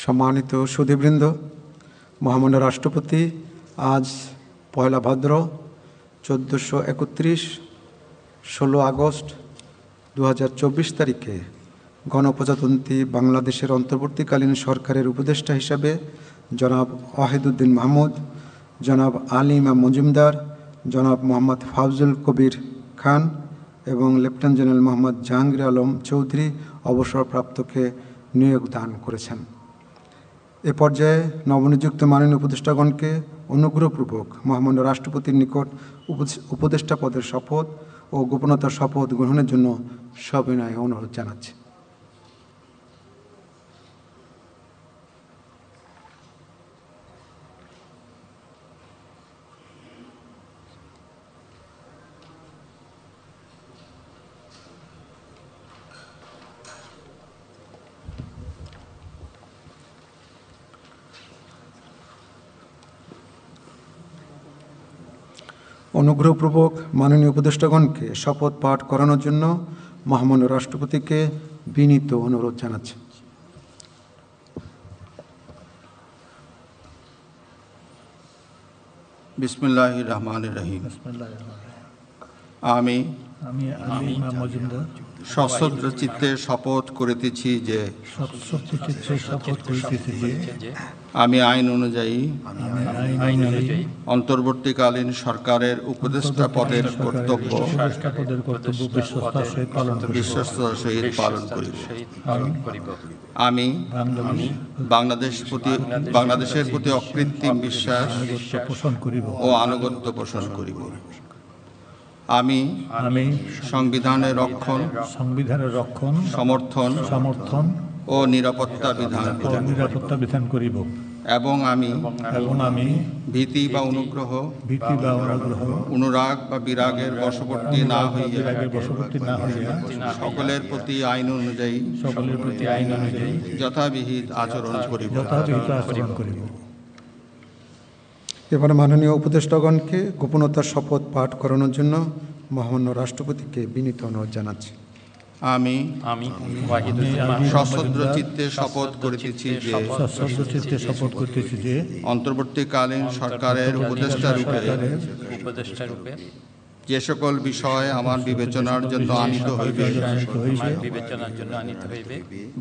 সম্মানিত সুধীবৃন্দ, মহামান্য রাষ্ট্রপতি আজ পয়লা ভাদ্র 1431 16 আগস্ট 2024 তারিখে গণপ্রজাতন্ত্রী বাংলাদেশের অন্তর্বর্তীকালীন সরকারের উপদেষ্টা হিসাবে জনাব ওয়াহিদুদ্দিন মাহমুদ, জনাব আলী ইমাম মজুমদার, জনাব মোহাম্মদ ফাউজুল কবির খান এবং লেফটেন্যান্ট জেনারেল মোহাম্মদ জাহাঙ্গীর আলম চৌধুরী অবসরপ্রাপ্তকে নিয়োগ দান করেছেন। এ পর্যায়ে নবনিযুক্ত মাননীয় উপদেষ্টাগণকে অনুগ্রহপূর্বক মহামান্য রাষ্ট্রপতির নিকট উপদেষ্টা পদের শপথ ও গোপনতার শপথ গ্রহণের জন্য সবিনয়ে অনুরোধ জানাচ্ছি। অনুগ্রহপূর্বক মাননীয় উপদেষ্টাগণকে শপথ পাঠ করানোর জন্য মহামান্য রাষ্ট্রপতিকে বিনীত অনুরোধ জানাচ্ছি। বিসমিল্লাহির রহমানির রহিম। আমি আলী ইমাম মজুমদার সশ্রদ্ধ চিত্তে শপথ করিতেছি যে আমি আইন অনুযায়ী অন্তর্বর্তীকালীন সরকারের উপদেষ্টা পদের কর্তব্য বিশ্বস্ততার সহিত পালন করিব। আমি বাংলাদেশের প্রতি অকৃত্রিম বিশ্বাস ও আনুগত্য পোষণ করিব। আমি সংবিধানের রক্ষণ সমর্থন ও নিরাপত্তা বিধান করিব এবং আমি ভীতি বা অনুগ্রহ অনুরাগ বা বিরাগের বশবর্তী না হইয়া সকলের প্রতি আইন অনুযায়ী যথাবিহিত আচরণ করিব। এবারে মাননীয় উপদেষ্টাগণকে গোপনতার শপথ পাঠ করানোর জন্য মহামান্য রাষ্ট্রপতিকে বিনীত অনুরোধ জানাচ্ছি। আমি সশ্রদ্ধ চিত্তে শপথ করিতেছি যে অন্তর্বর্তীকালীন সরকারের উপদেষ্টা রূপে যে সকল বিষয় আমার বিবেচনার জন্য আনিত হইবে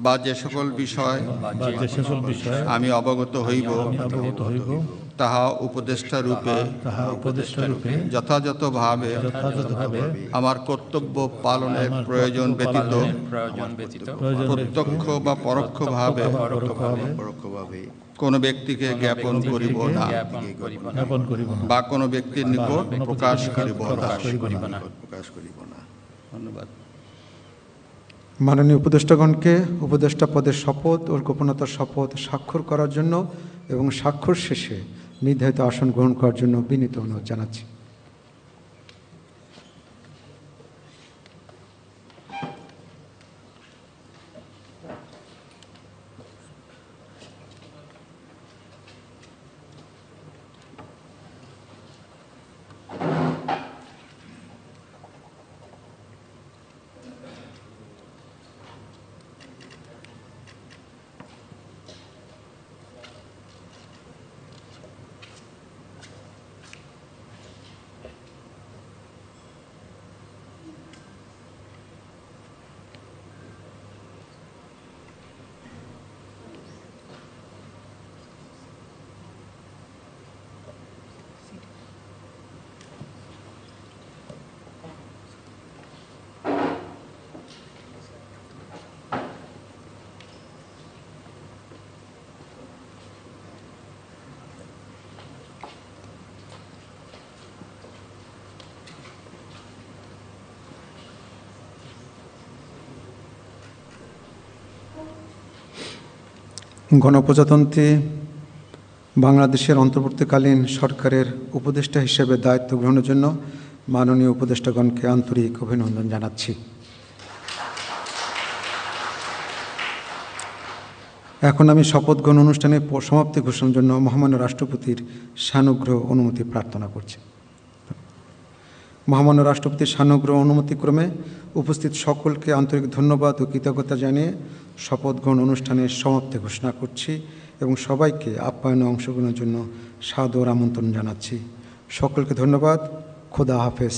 বা যে সকল বিষয় আমি অবগত হইব তাহা উপদেষ্টা রূপে যথাযথভাবে আমার কর্তব্য পালনের প্রয়োজন ব্যতীত প্রত্যক্ষ বা পরোক্ষভাবে কোনো ব্যক্তিকে জ্ঞাপন করিব না বা কোনো ব্যক্তির নিকট প্রকাশ করিব না। ধন্যবাদ। মাননীয় উপদেষ্টাগণকে উপদেষ্টা পদের শপথ ও গোপনতার শপথ স্বাক্ষর করার জন্য এবং স্বাক্ষর শেষে নির্ধারিত আসন গ্রহণ করার জন্য বিনীত অনুরোধ জানাচ্ছি। গণপ্রজাতন্ত্রী বাংলাদেশের অন্তর্বর্তীকালীন সরকারের উপদেষ্টা হিসেবে দায়িত্ব গ্রহণের জন্য মাননীয় উপদেষ্টাগণকে আন্তরিক অভিনন্দন জানাচ্ছি। এখন আমি শপথ গ্রহণ অনুষ্ঠানের সমাপ্তি ঘোষণার জন্য মহামান্য রাষ্ট্রপতির সানুগ্রহ অনুমতি প্রার্থনা করছি। মহামান্য রাষ্ট্রপতির সানুগ্রহ অনুমতিক্রমে উপস্থিত সকলকে আন্তরিক ধন্যবাদ ও কৃতজ্ঞতা জানিয়ে শপথ গ্রহণ অনুষ্ঠানের সমাপ্তি ঘোষণা করছি এবং সবাইকে আপ্যায়নে অংশগ্রহণের জন্য সাদর আমন্ত্রণ জানাচ্ছি। সকলকে ধন্যবাদ। খোদা হাফেজ।